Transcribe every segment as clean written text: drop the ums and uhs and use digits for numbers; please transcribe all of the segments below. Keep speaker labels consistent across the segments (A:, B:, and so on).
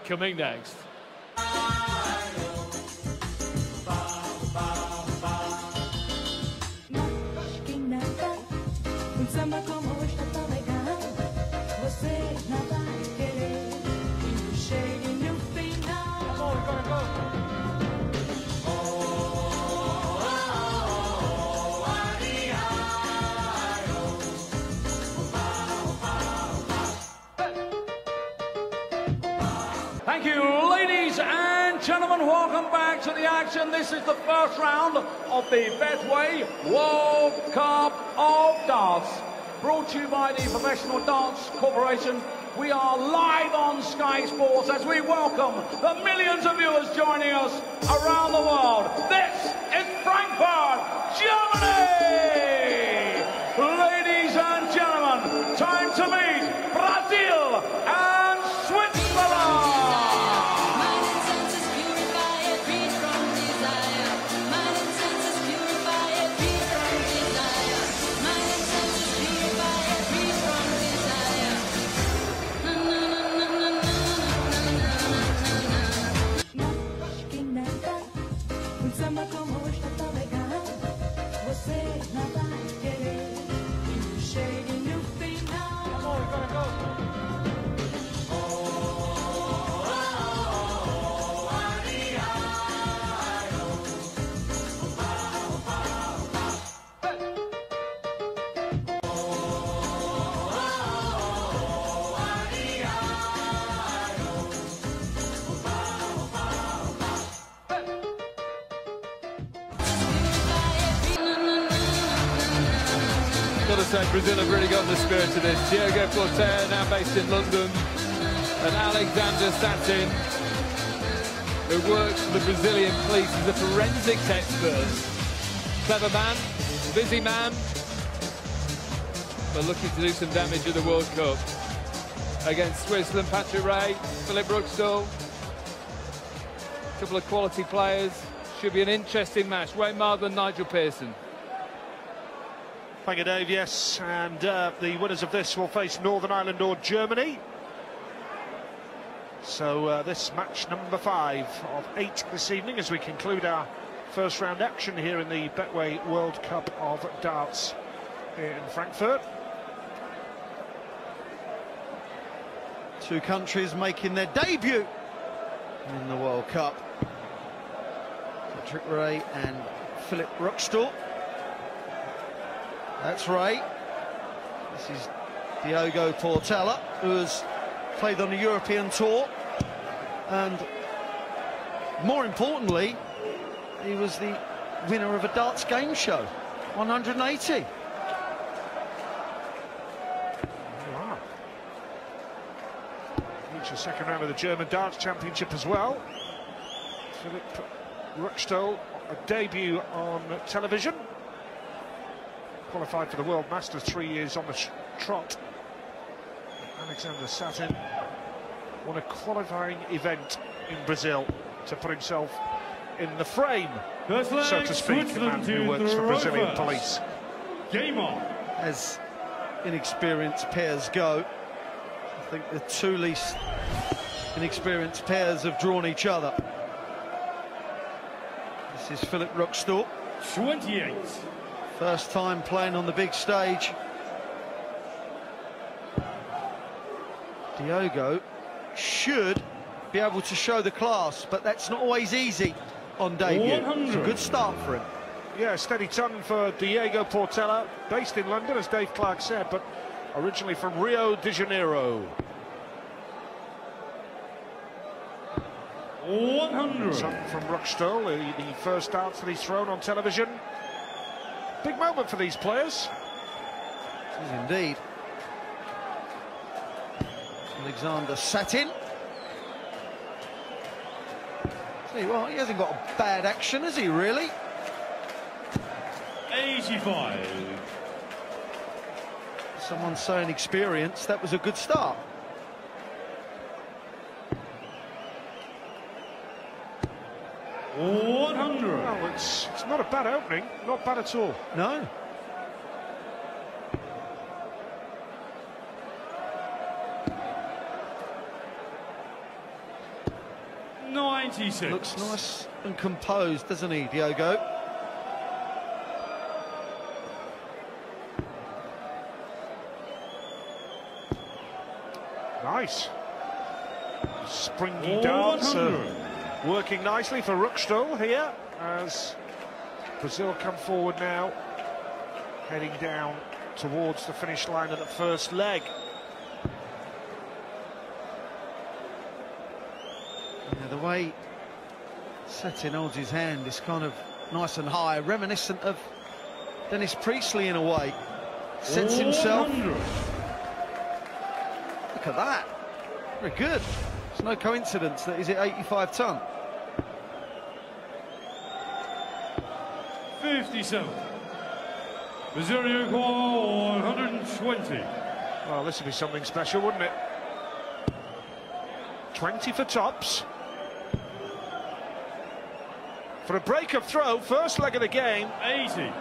A: Coming next. Thank you, ladies and gentlemen. Welcome back to the action. This is the first round of the Betway World Cup of Darts. Brought to you by the Professional Darts Corporation. We are live on Sky Sports as we welcome the millions of viewers joining us around the world. This is Frankfurt, Germany. Ladies and gentlemen, time to meet Brazil and Switzerland.
B: Got to say, Brazil have really got the spirit of this. Diogo Portela, now based in London, and Alexandre Sattin, who works for the Brazilian police as a forensics expert. Clever man, busy man, but looking to do some damage at the World Cup. Against Switzerland, Patrick Ray, Philip Ruckstall, a couple of quality players. Should be an interesting match. Wayne Marlon, Nigel Pearson.
C: Thank you, Dave. Yes, and the winners of this will face Northern Ireland or Germany. So this match number 5 of 8 this evening as we conclude our first round action here in the Betway World Cup of Darts here in Frankfurt.
D: Two countries making their debut in the World Cup. Patrick Ray and Philip Ruckstall. That's Ray. This is Diogo Portela, who has played on the European tour, and more importantly, he was the winner of a darts game show, 180.
C: Wow. Reached the second round of the German Darts Championship as well. Philip Ruckstall, a debut on television. Qualified for the World Masters 3 years on the trot. Alexandre Sattin won a qualifying event in Brazil to put himself in the frame, so to speak, the man who works for Brazilian police.
A: Game on.
D: As inexperienced pairs go, I think the two least inexperienced pairs have drawn each other. This is Philip Ruckstall.
A: 28.
D: First time playing on the big stage. Diogo should be able to show the class, but that's not always easy on debut. It's a good start for him.
C: Yeah, steady ton for Diogo Portela, based in London, as Dave Clark said, but originally from Rio de Janeiro.
A: 100.
C: Something from Ruckstall, the first darts that he's thrown on television. Big moment for these players.
D: It is indeed. Alexandre Sattin. See, well, he hasn't got a bad action, has he, really?
A: 85.
D: Someone saying experience, that was a good start.
A: 100.
C: Well, it's not a bad opening, not bad at all.
D: No.
A: 96.
D: Looks nice and composed, doesn't he, Diogo?
C: Nice. Springy darts working nicely for Ruckstuhl here as Brazil come forward now, heading down towards the finish line of the first leg.
D: Yeah, the way Sattin holds his hand is kind of nice and high, reminiscent of Dennis Priestley in a way. Sets himself. Look at that. Very good. It's no coincidence that he's at 85 ton.
A: 57. Brazil Uruguay 120.
C: Well, this would be something special, wouldn't it? 20 for tops. For a break of throw, first leg of the game.
A: 80.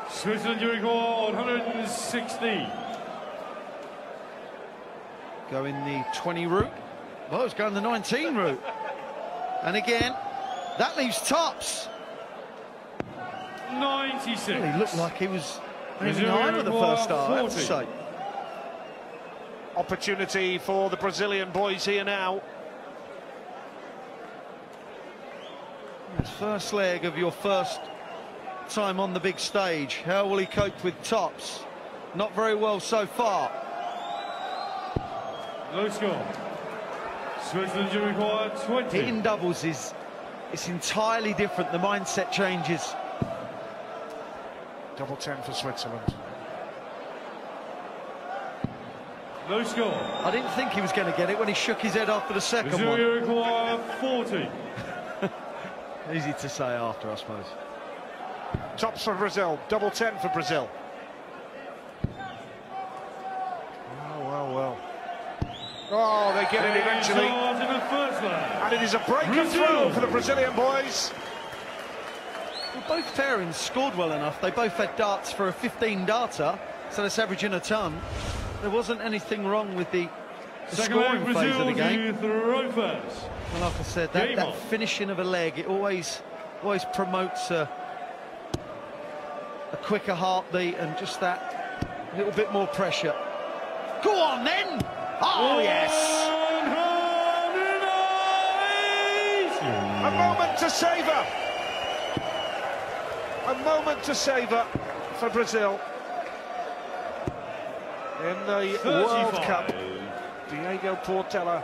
A: Switzerland Uruguay 160.
D: Going the 20 route. Well, it's going the 19 route. And again, that leaves tops.
A: 96.
D: Well, he looked like he was aiming high with the first start, I have to say.
C: Opportunity for the Brazilian boys here now.
D: His first leg of your first time on the big stage. How will he cope with tops? Not very well so far.
A: Low score. Switzerland Uruguay 20.
D: Hitting doubles it's entirely different. The mindset changes.
C: Double 10 for Switzerland.
A: Low score.
D: I didn't think he was going to get it when he shook his head after the second
A: Brazil
D: one.
A: Uruguay 40.
D: Easy to say after, I suppose.
C: Tops for Brazil, double 10 for Brazil. Well. Oh, they get it eventually. And it is a break and throw for the Brazilian boys.
D: Well, both pairings scored well enough. They both had darts for a 15 darter, so that's averaging a ton. There wasn't anything wrong with the scoring phase of the game. Well, like I said, that finishing of a leg, it always promotes a quicker heartbeat and just that little bit more pressure. Go on then! Oh yes!
C: A moment to savour. A moment to savour for Brazil. In the World Cup, Diogo Portela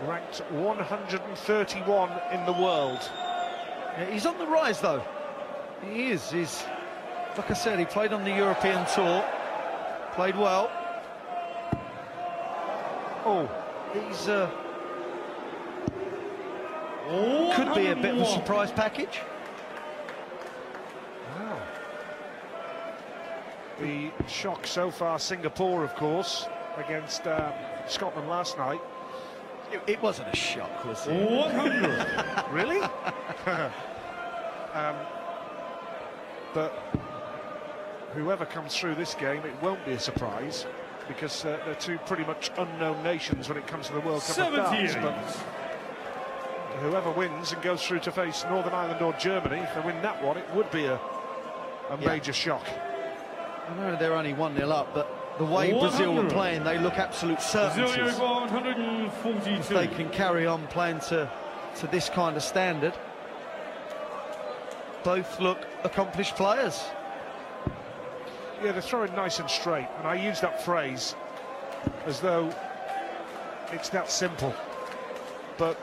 C: ranked 131 in the world.
D: Yeah, he's on the rise, though. He is. He's, like I said, he played on the European tour, played well. Oh, he's could be a bit of a surprise package.
C: Wow. The shock so far, Singapore, of course, against Scotland last night.
D: It wasn't a shock, was it?
A: 100.
C: Really? But whoever comes through this game, it won't be a surprise, because they're two pretty much unknown nations when it comes to the World Cup of darts. But whoever wins and goes through to face Northern Ireland or Germany, if they win that one, it would be a major shock.
D: I know they're only 1-0 up, but the way Brazil were playing, they look absolute certainties.
A: 142.
D: If they can carry on playing to this kind of standard. Both look accomplished players.
C: Yeah, they're throwing nice and straight, and I use that phrase as though it's that simple. But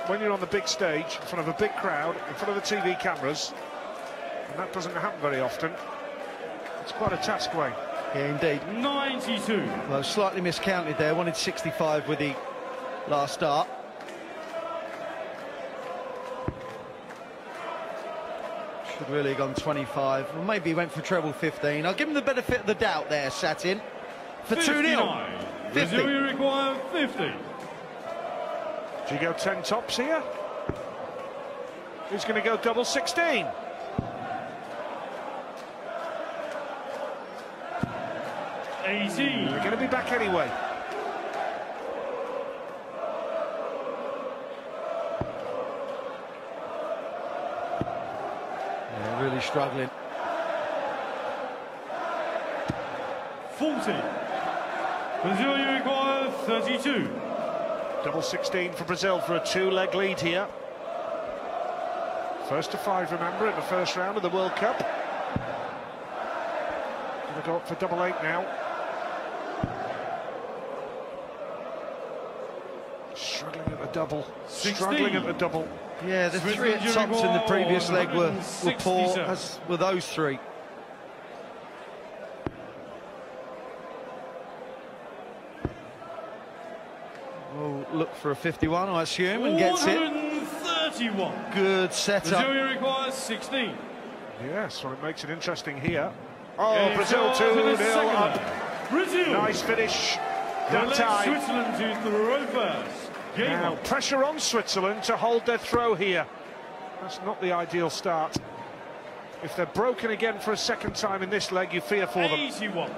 C: when you're on the big stage, in front of a big crowd, in front of the TV cameras, and that doesn't happen very often, it's quite a task, Wayne.
D: Yeah, indeed.
A: 92.
D: Well, slightly miscounted there. Wanted 65 with the last start. Should really have gone 25. Well, maybe he went for treble 15. I'll give him the benefit of the doubt there, Sattin. For 2-0. 50.
A: Brazil require 50.
C: Do you go 10 tops here? Who's going to go double 16? They're going to be back anyway.
D: really struggling.
A: 40. Brazil, you require 32.
C: Double 16 for Brazil for a 2-leg lead here. First to 5, remember, in the first round of the World Cup. Gonna go up for double 8 now. Struggling at the double.
A: 16.
C: Struggling at the double.
D: Yeah, the 3 at tops in the previous leg were poor, as were those 3. We'll look for a 51, I assume, and gets it.
A: 131.
D: Good setup.
A: Brazil requires 16.
C: Yes, well, it makes it interesting here. Oh, Brazil 2-0 up.
A: Brazil.
C: Nice finish that
A: Let
C: time.
A: Switzerland to throw first. Game
C: Now,
A: on.
C: pressure on Switzerland to hold their throw here. That's not the ideal start. If they're broken again for a second time in this leg, you fear for them.
A: 81.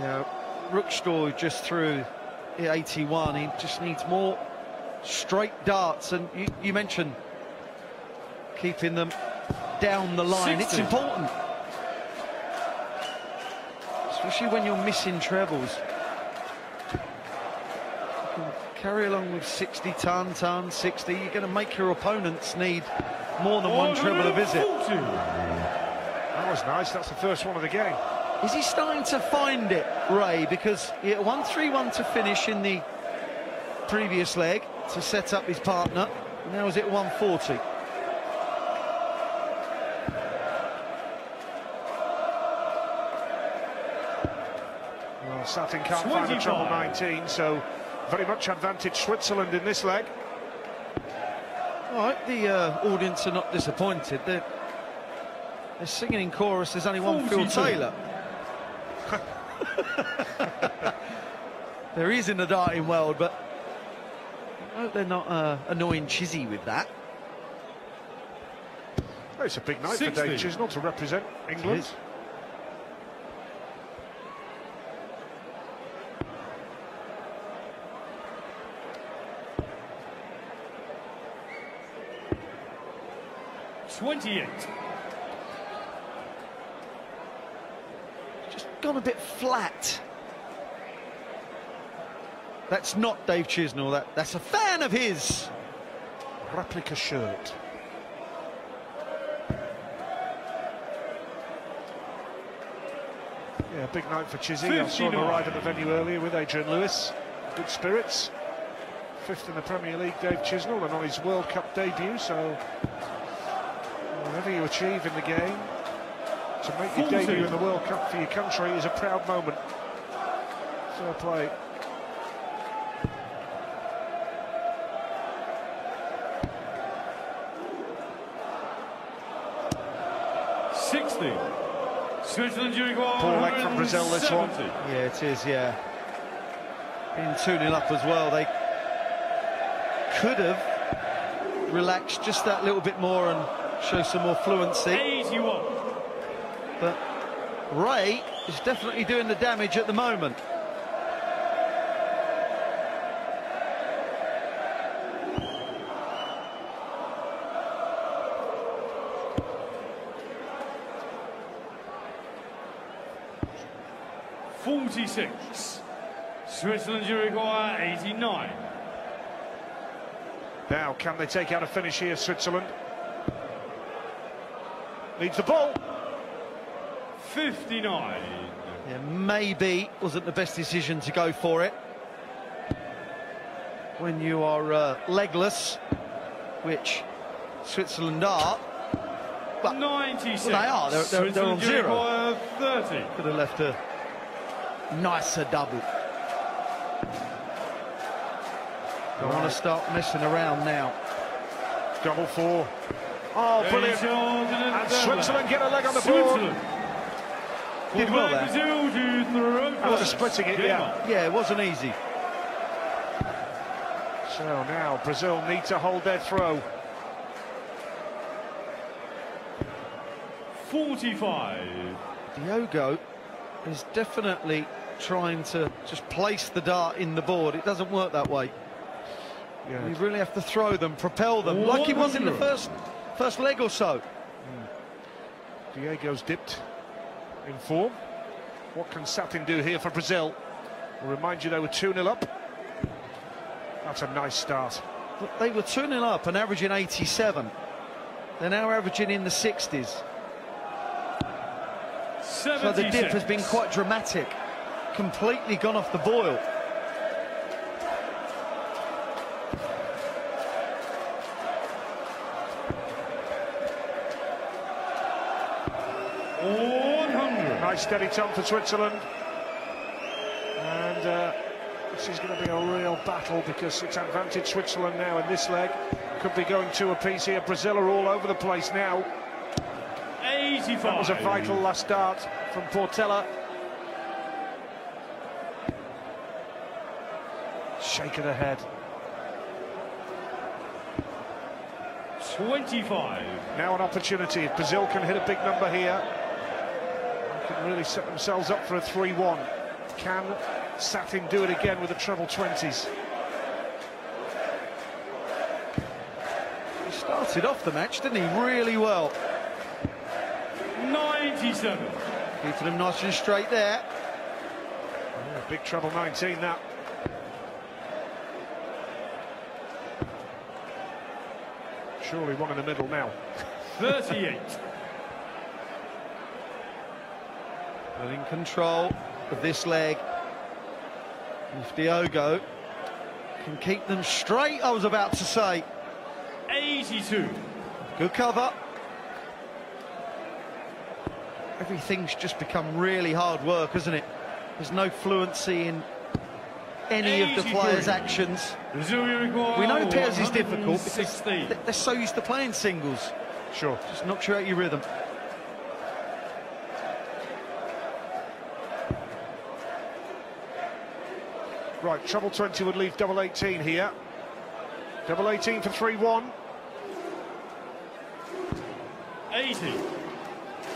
D: Yeah, Rookstall just threw 81. He just needs more straight darts, and you mentioned keeping them down the line.
A: 60.
D: It's important, especially when you're missing trebles. You can carry along with 60 ton, 60. You're going to make your opponents need more than one treble a visit.
A: 140.
C: That was nice. That's the first one of the game.
D: Is he starting to find it, Ray? Because he had 1-3-1 to finish in the previous leg to set up his partner. Now is it 140?
C: Well, Sattin can't find a treble 19, so very much advantage Switzerland in this leg.
D: All right, the audience are not disappointed. They're singing in chorus. There's only one Phil
A: 42.
D: Taylor. There is in the darting world, but I hope they're not annoying Chizzy with that.
C: Well, it's a big night
A: 60.
C: for Dave Chisnell to represent England.
D: It is. Just gone a bit flat. That's not Dave Chisnell. That's a fan of his.
C: Replica shirt. Yeah, big night for Chizzy. I saw him arrive at the venue earlier with Adrian Lewis. Good spirits. 5th in the Premier League, Dave Chisnell, and on his World Cup debut, so whatever you achieve in the game, to make your debut in the World Cup for your country is a proud moment. Fair play.
A: Switzerland, you require
C: Poor leg from Brazil, this one.
D: Yeah, it is, yeah. Being 2-0 up as well, they could have relaxed just that little bit more and show some more fluency.
A: 81.
D: But Ray is definitely doing the damage at the moment.
A: Switzerland, you require 89.
C: Now, can they take out a finish here, Switzerland? Needs the ball.
A: 59.
D: Yeah, maybe wasn't the best decision to go for it when you are legless, which Switzerland are. But
A: 96.
D: well, they are. They're on 0.
A: 30.
D: Could have left a nicer double. Don't want to start messing around now.
C: Double 4. Oh, brilliant. And Switzerland get a leg on the board.
D: Did well there.
C: After splitting it, yeah.
D: Yeah, it wasn't easy.
C: So now Brazil need to hold their throw.
A: 45.
D: Diogo is definitely trying to just place the dart in the board. It doesn't work that way.
C: Yeah.
D: You really have to throw them, propel them, like he was in the first first leg or so.
C: Diego's dipped in form. What can Sattin do here for Brazil? I'll remind you they were 2-0 up. That's a nice start.
D: But they were 2-0 up and averaging 87. They're now averaging in the 60s.
A: 76.
D: So the dip has been quite dramatic. Completely gone off the boil.
C: Nice steady tone for Switzerland. And this is going to be a real battle because it's advantage Switzerland now in this leg. Could be going 2 apiece here. Brazil are all over the place now.
A: 85.
C: That was a vital last start from Portela. Shake of the head.
A: 25.
C: Now an opportunity. If Brazil can hit a big number here, they can really set themselves up for a 3-1. Can Sattin do it again with the treble 20s?
D: He started off the match, didn't he? Really well.
A: 97.
D: Keeping him nice and straight there.
C: Yeah, big treble 19 that. Surely one in the middle now.
A: 38.
D: Well, in control of this leg. If Diogo can keep them straight, I was about to say.
A: 82.
D: Good cover. Everything's just become really hard work, hasn't it? There's no fluency in any of the players' actions. We know pairs is difficult because they're so used to playing singles.
C: Sure.
D: Just knocks you out your rhythm.
C: Right, treble 20 would leave double 18 here. Double 18 for 3-1.
A: 80.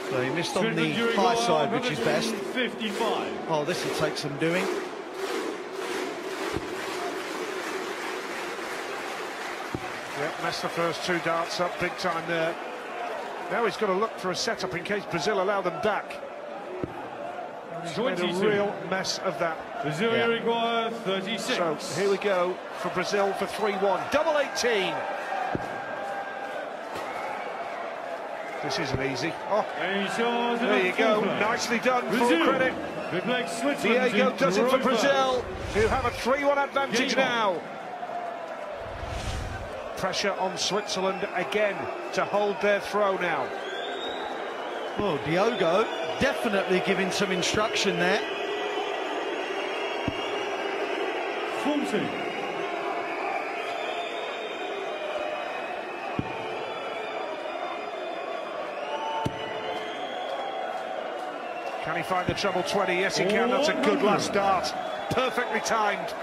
D: So he missed on the high side, which is best.
A: 55.
D: Oh, this will take some doing.
C: Yep, messed the first 2 darts up big time there. Now he's got to look for a setup in case Brazil allow them back. And he's made a real mess of that.
A: Brazil require 36.
C: So here we go for Brazil for 3-1. Double 18. This isn't easy. Oh, there you go. Nicely done. Full credit. Diego does it for Brazil, who have a 3-1 advantage now. Pressure on Switzerland again to hold their throw now.
D: Well, Diogo definitely giving some instruction there.
A: 40.
C: Can he find the treble 20? Yes, he can. That's a good last start. Perfectly timed.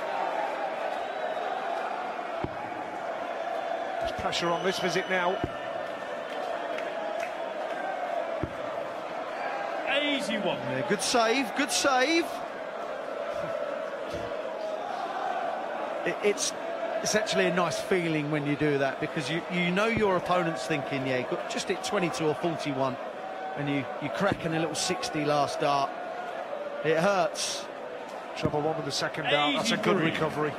C: There's pressure on this visit now.
A: 81.
D: Yeah, good save, good save. It's actually a nice feeling when you do that, because you know your opponent's thinking, yeah, got just hit 22 or 41, and you cracking a little 60 last dart. It hurts.
C: Treble 1 with the second dart. That's a good recovery.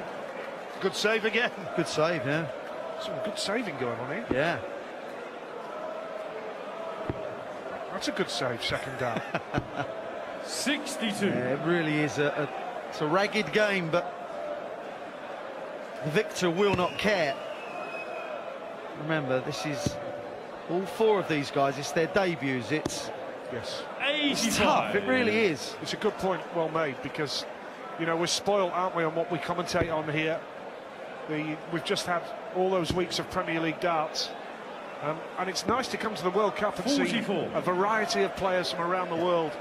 C: Good save again.
D: Good save, yeah.
C: Some good saving going on here.
D: Yeah.
C: That's a good save, second dart.
A: 62.
D: Yeah, it really is it's a ragged game, but the victor will not care. Remember, this is all 4 of these guys. It's their debuts. It's tough. It really is.
C: It's a good point, well made, because you know we're spoiled, aren't we, on what we commentate on here. We've just had all those weeks of Premier League darts, and it's nice to come to the World Cup and
A: 44.
C: see a variety of players from around the world.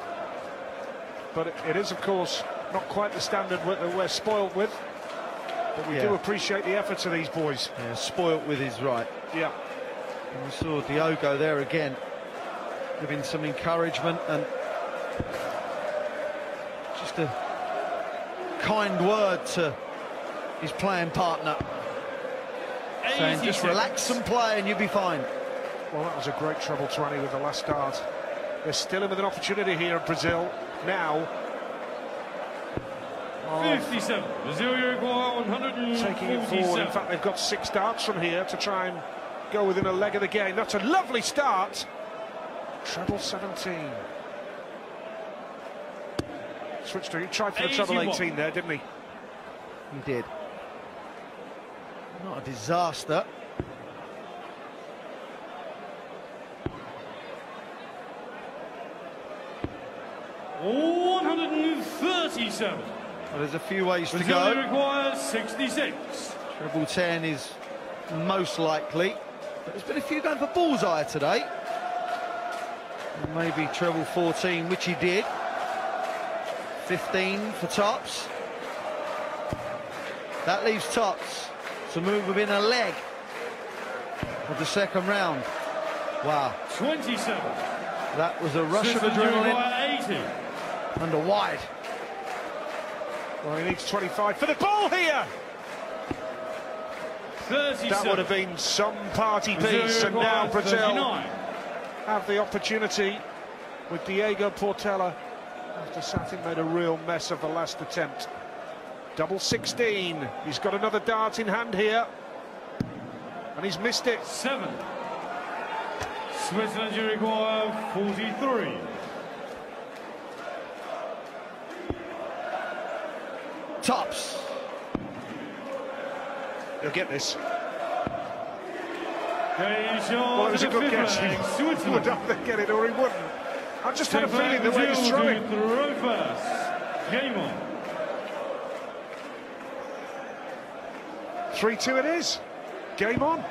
C: But it is, of course, not quite the standard that we're spoiled with. But we do appreciate the efforts of these boys.
D: Yeah, spoilt with is right.
C: Yeah.
D: And we saw Diogo there again, giving some encouragement and just a kind word to his playing partner, saying just relax and play and you'll be fine.
C: Well, that was a great treble 20 with the last dart. They're still in with an opportunity here in Brazil now.
A: 57. Brazil, Uruguay, 147.
C: Taking it forward. In fact, they've got 6 darts from here to try and go within a leg of the game. That's a lovely start. Treble 17. Switched to, he tried for the treble 18 there, didn't he?
D: He did. Not a disaster.
A: Oh, 137.
D: Well, there's a few ways to
A: Brazil
D: go.
A: requires 66.
D: Treble 10 is most likely. But there's been a few going for bullseye today. And maybe treble 14, which he did. 15 for tops. That leaves tops to move within a leg of the second round. Wow.
A: 27.
D: That was a rush of adrenaline.
A: 80.
D: Under wide.
C: Well, he needs 25 for the ball here.
A: 37.
C: That would have been some party piece, and now Brazil
A: 39.
C: have the opportunity with Diogo Portela after Sattin made a real mess of the last attempt. Double 16. He's got another dart in hand here, and he's missed it.
A: 7. Switzerland, Uruguay, 43.
D: Tops.
C: He'll get this.
A: Well,
C: it was a good guess. He would either get it or he wouldn't. I just had a feeling the way he's throwing.
A: Throw first. Game on.
C: 3-2 it is. Game on.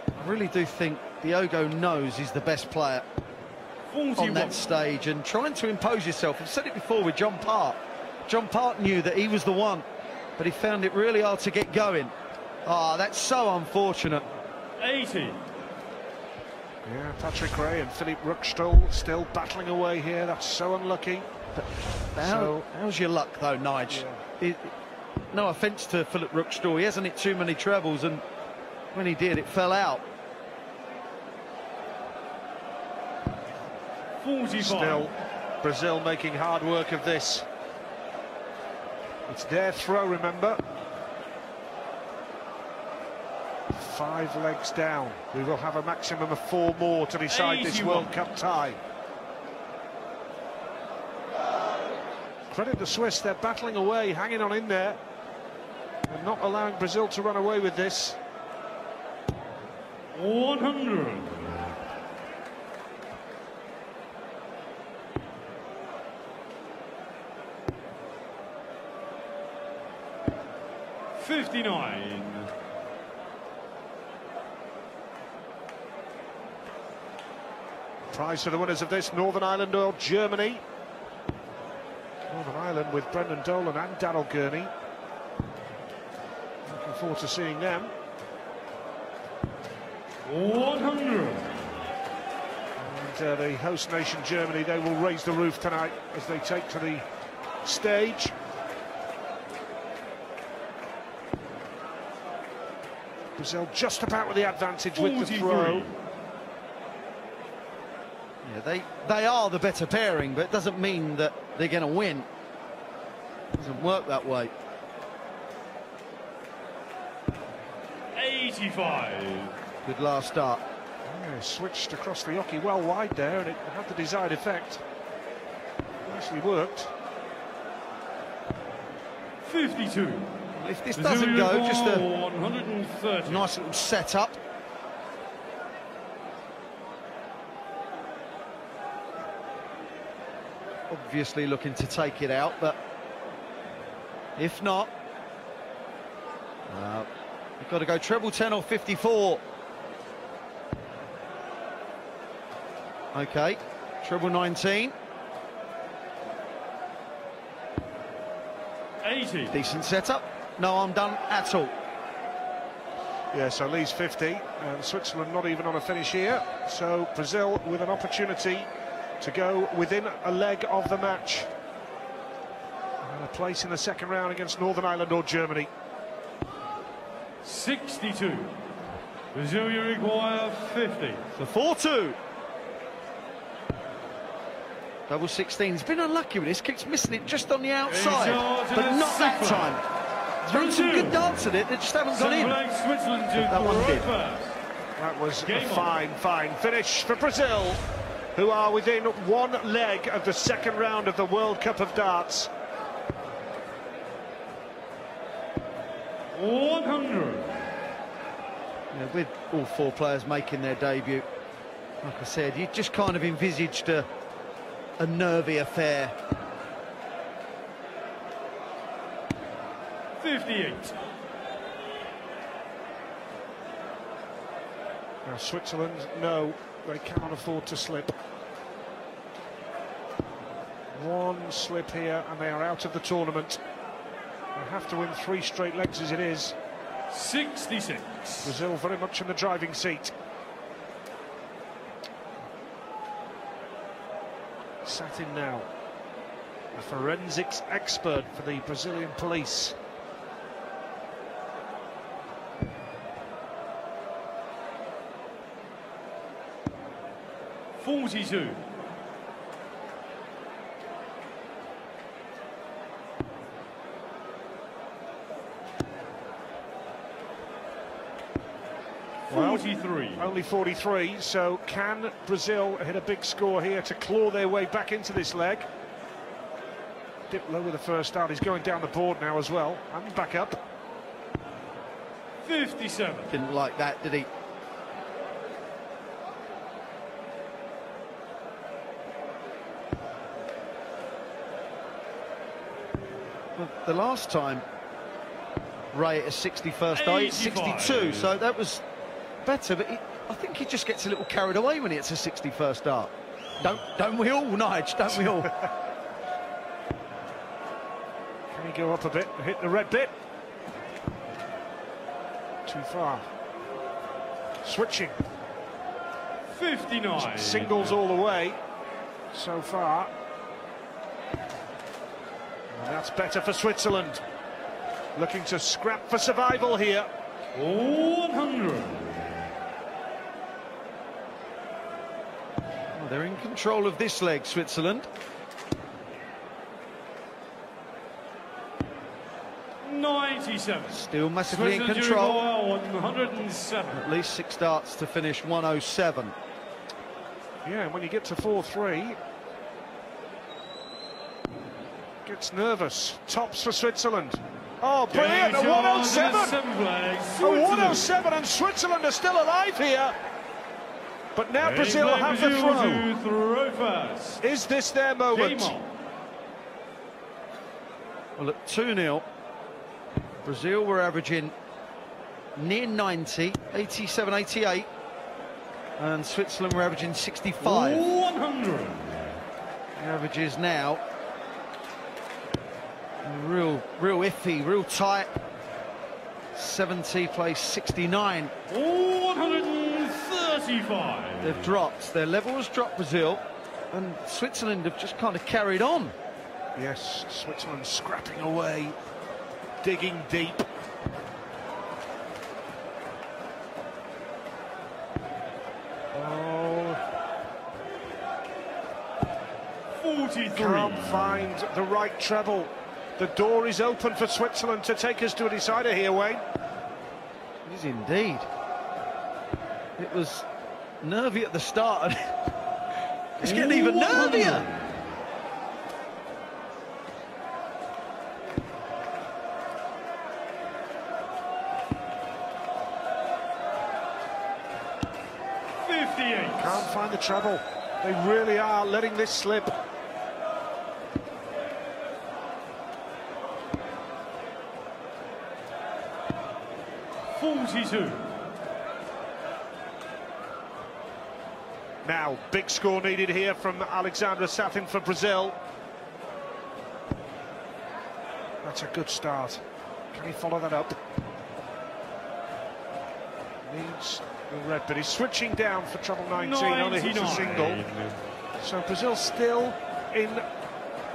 D: I really do think Diogo knows he's the best player
A: 41.
D: on that stage, and trying to impose yourself. I've said it before with John Part. John Part knew that he was the one, but he found it really hard to get going. Ah, that's so unfortunate.
A: 80.
C: Yeah, Patrick Ray and Philippe Ruckstuhl still battling away here. That's so unlucky.
D: But how's your luck, though, Nige?
C: Yeah.
D: No offence to Philippe Ruckstuhl, he hasn't hit too many trebles, and when he did, it fell out.
A: 45.
C: Still, Brazil making hard work of this. It's their throw, remember. 5 legs down. We will have a maximum of 4 more to decide this
A: 81.
C: World Cup tie. Credit the Swiss, they're battling away, hanging on in there, and not allowing Brazil to run away with this.
A: 100. $59.
C: Prize for the winners of this, Northern Ireland or Germany. Northern Ireland with Brendan Dolan and Daryl Gurney. Looking forward to seeing them.
A: 100.
C: And the host nation Germany, they will raise the roof tonight as they take to the stage. Brazil just about with the advantage 43. With the throw.
D: Yeah, they are the better pairing, but it doesn't mean that they're going to win. It doesn't work that way.
A: 85.
D: Good last start.
C: Yeah, switched across the hockey well wide there, and it had the desired effect. Nicely worked.
A: 52.
D: If this doesn't go, just a
A: 130.
D: nice little setup. Obviously looking to take it out, but if not, you've got to go treble 10 or 54. Okay, treble 19.
A: 80.
D: Decent setup. No harm done at all.
C: Yeah, so Lee's 50, and Switzerland not even on a finish here. So Brazil with an opportunity to go within a leg of the match. And a place in the second round against Northern Ireland or Germany.
A: 62. Brazil, you require 50.
D: The 4-2. Double 16's been unlucky with this, keeps missing it just on the outside, but not that time. Thrown some good darts at it, they just haven't gone in. That one did.
C: That was a fine finish for Brazil, who are within one leg of the second round of the World Cup of Darts.
A: 100.
D: Yeah, with all four players making their debut, like I said, you just kind of envisaged a nervy affair.
A: 58.
C: Now Switzerland know they cannot afford to slip. One slip here and they are out of the tournament. They have to win 3 straight legs as it is.
A: 66.
C: Brazil very much in the driving seat. Sattin now, a forensics expert for the Brazilian police.
A: $42.
C: Well,
A: 43.
C: Only 43, so can Brazil hit a big score here to claw their way back into this leg? Dipped low with the first start, he's going down the board now as well, and back up.
A: 57.
D: Didn't like that, did he? Well, the last time Ray at a 61st day, 62, so that was better, but I think he just gets a little carried away when he hits a 61st start. Don't we all, Nige? Don't we all?
C: Can he go up a bit and hit the red bit? Too far. Switching.
A: 59.
C: Singles all the way so far. And that's better for Switzerland. Looking to scrap for survival here.
A: 100.
D: Well, they're in control of this leg, Switzerland.
A: 97.
D: Still massively in control.
A: 107.
D: At least 6 darts to finish 107.
C: Yeah, and when you get to 4-3, gets nervous. Tops for Switzerland. Oh, brilliant! A 107! A 107, and Switzerland are still alive here. But now Brazil have the throw.
A: First.
C: Is this their moment?
D: Well, at 2-0, Brazil were averaging near 90, 87, 88, and Switzerland were averaging 65.
A: 100.
D: The averages now real iffy, real tight. 70 plays 69.
A: 135.
D: They've dropped. Their level has dropped, Brazil, and Switzerland have just kind of carried on.
C: Yes, Switzerland scrapping away, digging deep. Oh,
A: 43.
C: Can't find the right treble. The door is open for Switzerland to take us to a decider here, Wayne.
D: It is indeed. It was nervy at the start. It's getting even nervier.
C: Can't find the treble. They really are letting this slip. Now, big score needed here from Alexandre Sattin for Brazil. That's a good start. Can he follow that up? Needs the red, but he's switching down for treble 19, only hits a single. So Brazil still in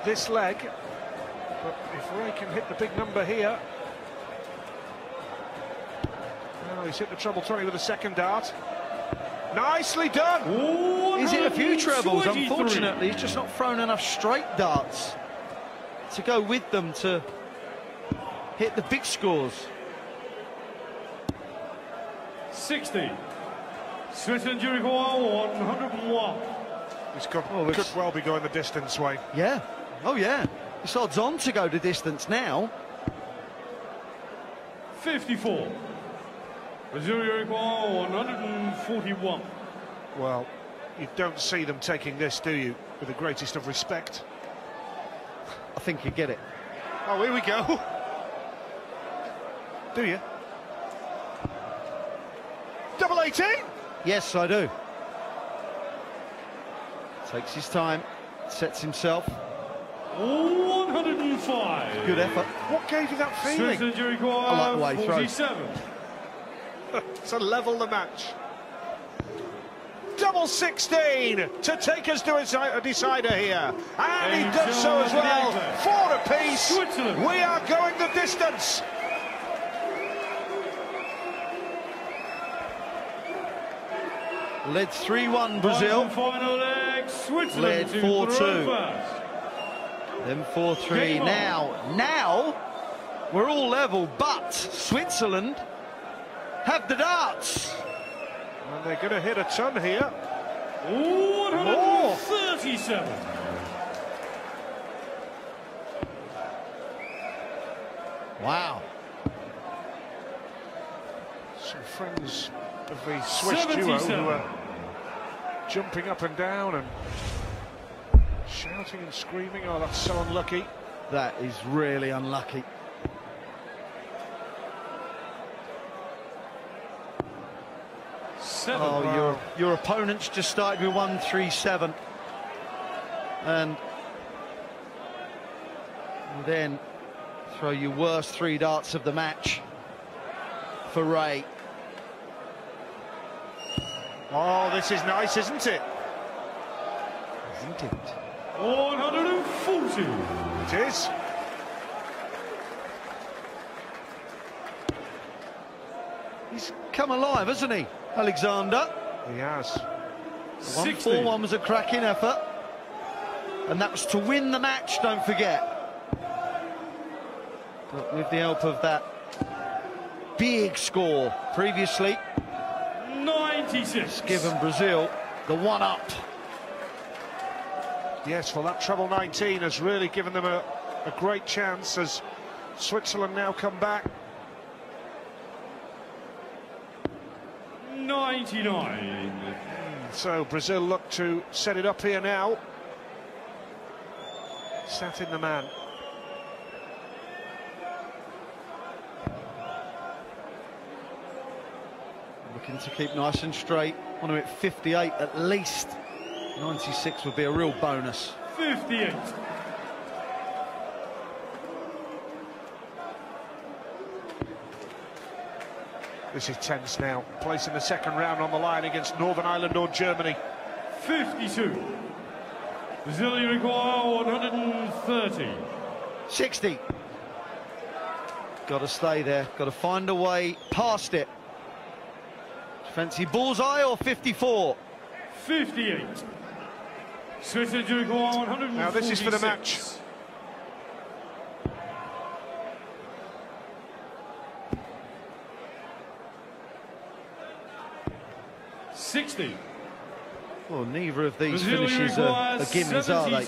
C: this leg, but if Ray can hit the big number here, he's hit the treble 20 with a second dart. Nicely done!
D: He's hit a few trebles. Unfortunately, he's just not thrown enough straight darts to go with them to hit the big scores.
A: 60. Switzerland do require 101.
C: This could well be going the distance, Wayne.
D: Yeah. Oh, yeah. It's odds on to go the distance now.
A: 54. Brazil require 141.
C: Well, you don't see them taking this, do you? With the greatest of respect.
D: I think you get it.
C: Oh, here we go. Do you? Double 18?
D: Yes, I do. Takes his time, sets himself.
A: 105.
D: Good effort.
C: What gave you that feeling?
A: Switzerland require
D: I like the way he
A: 47.
C: To level the match. Double 16 to take us to a decider here. And he does so as well. 4 apiece.
A: Switzerland.
C: We are going the distance.
D: Led 3-1 Brazil.
A: Final leg, Switzerland
D: Led 4-2. Then 4-3. Now we're all level, but Switzerland have the darts.
C: And they're going to hit a ton here.
A: 137.
D: Wow.
C: Some friends of the Swiss duo who are jumping up and down and shouting and screaming. Oh, that's so unlucky.
D: That is really unlucky. Oh, your opponents just started with 137, and then throw your worst 3 darts of the match for Ray.
C: Oh, this is nice, isn't it?
D: Isn't it?
A: 140.
C: It is.
D: He's come alive, hasn't he, Alexander?
C: He has.
D: 1-4-1 was a cracking effort, and that was to win the match, don't forget. But with the help of that big score previously,
A: 96.
D: it's given Brazil the one-up.
C: Yes, well, that treble 19 has really given them a great chance as Switzerland now come back.
A: 99.
C: So Brazil look to set it up here now. Sattin the man.
D: Looking to keep nice and straight. Want to hit 58 at least. 96 would be a real bonus.
A: 58.
C: This is tense now. Placing the second round on the line against Northern Ireland or Germany.
A: 52. Brazil require 130.
D: 60. Got to stay there. Got to find a way past it. Fancy bullseye or 54?
A: 58. Switzerland require 146.
C: Now this is for the match.
D: Well, neither of these finishes are gimmies, are they?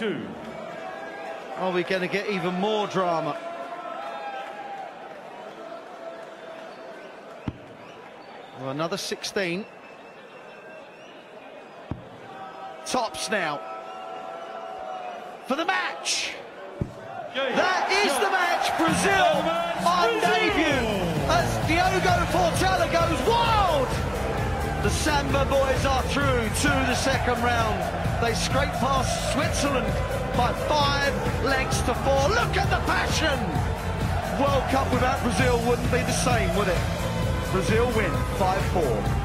D: Are we going to get even more drama? Well, another 16. Tops now. For the match. That is the match. Brazil on debut as Diogo Portela goes wild. The Samba boys are through to the second round. They scrape past Switzerland by 5 legs to 4. Look at the passion. World Cup without Brazil wouldn't be the same, would it? Brazil win 5-4.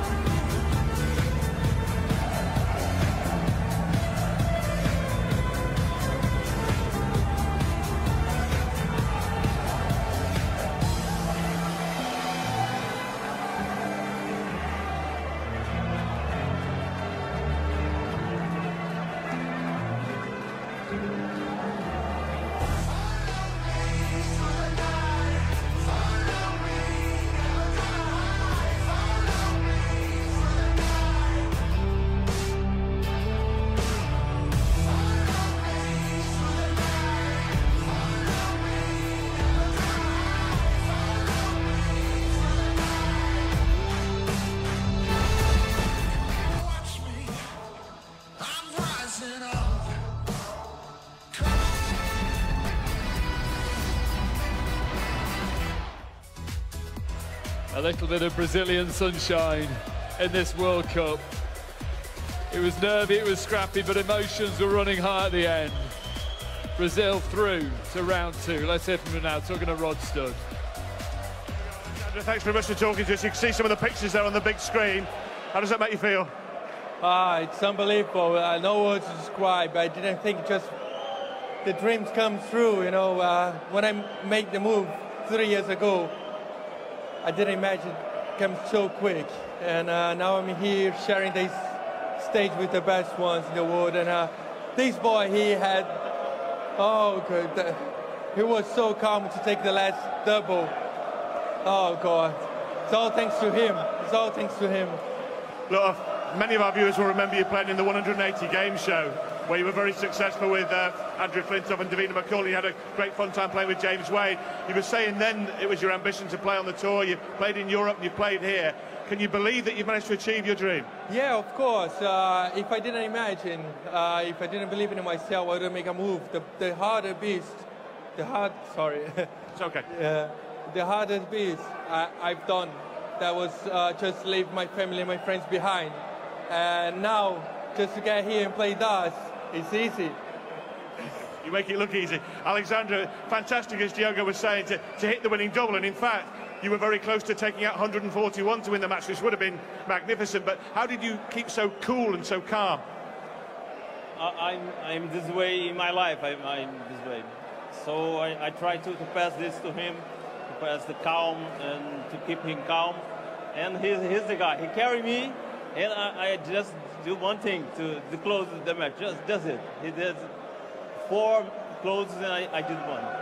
B: little bit of Brazilian sunshine in this World Cup. It was nervy, it was scrappy, but emotions were running high at the end. Brazil through to round 2. Let's hear from him now, talking to Rod Studd.
E: Thanks very much for talking to us. You can see some of the pictures there on the big screen. How does that make you feel?
F: It's unbelievable. No words to describe. I didn't think just the dreams come true, you know. When I made the move 3 years ago, I didn't imagine it comes so quick. And now I'm here sharing this stage with the best ones in the world. And this boy, he had, good. He was so calm to take the last double. Oh, God. It's all thanks to him. It's all thanks to him.
E: Look, many of our viewers will remember you playing in the 180 game show, where you were very successful with Andrew Flintoff and Davina McCall. You had a great fun time playing with James Wade. You were saying then it was your ambition to play on the tour. You played in Europe and you played here. Can you believe that you've managed to achieve your dream?
F: Yeah, of course. If I didn't imagine, if I didn't believe in myself, I would make a move. The harder beast,
E: It's okay.
F: The hardest beast I've done, that was just leave my family and my friends behind. And now, just to get here and play darts, it's easy.
E: You make it look easy. Alexandre, fantastic, as Diogo was saying, to hit the winning double. And in fact, you were very close to taking out 141 to win the match, which would have been magnificent. But how did you keep so cool and so calm?
G: I'm this way in my life. I'm this way. So I try to pass this to him, to pass the calm and to keep him calm. And he's the guy. He carry me, and I just do one thing to close the match. Just it. He did 4 closes, and I did 1.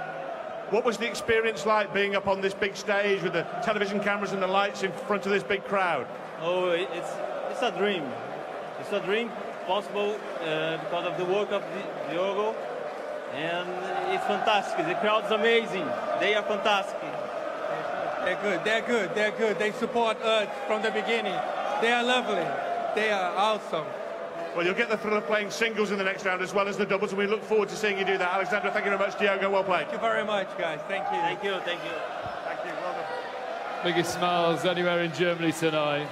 E: What was the experience like being up on this big stage with the television cameras and the lights in front of this big crowd?
G: Oh, it's a dream. It's a dream possible because of the work of Diogo, and it's fantastic. The crowd's amazing. They are fantastic.
F: They're good. They're good. They're good. They support us from the beginning. They are lovely. They are awesome.
E: Well, you'll get the thrill of playing singles in the next round as well as the doubles, and we look forward to seeing you do that. Alexandre, thank you very much. Diogo, well played.
F: Thank you very much, guys. Thank you.
G: Thank you. Thank you.
E: Thank you. Well done.
B: Biggest smiles anywhere in Germany tonight.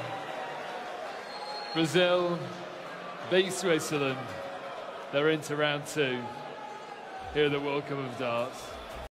B: Brazil beat Switzerland. They're into round 2 here at the World Cup of Darts.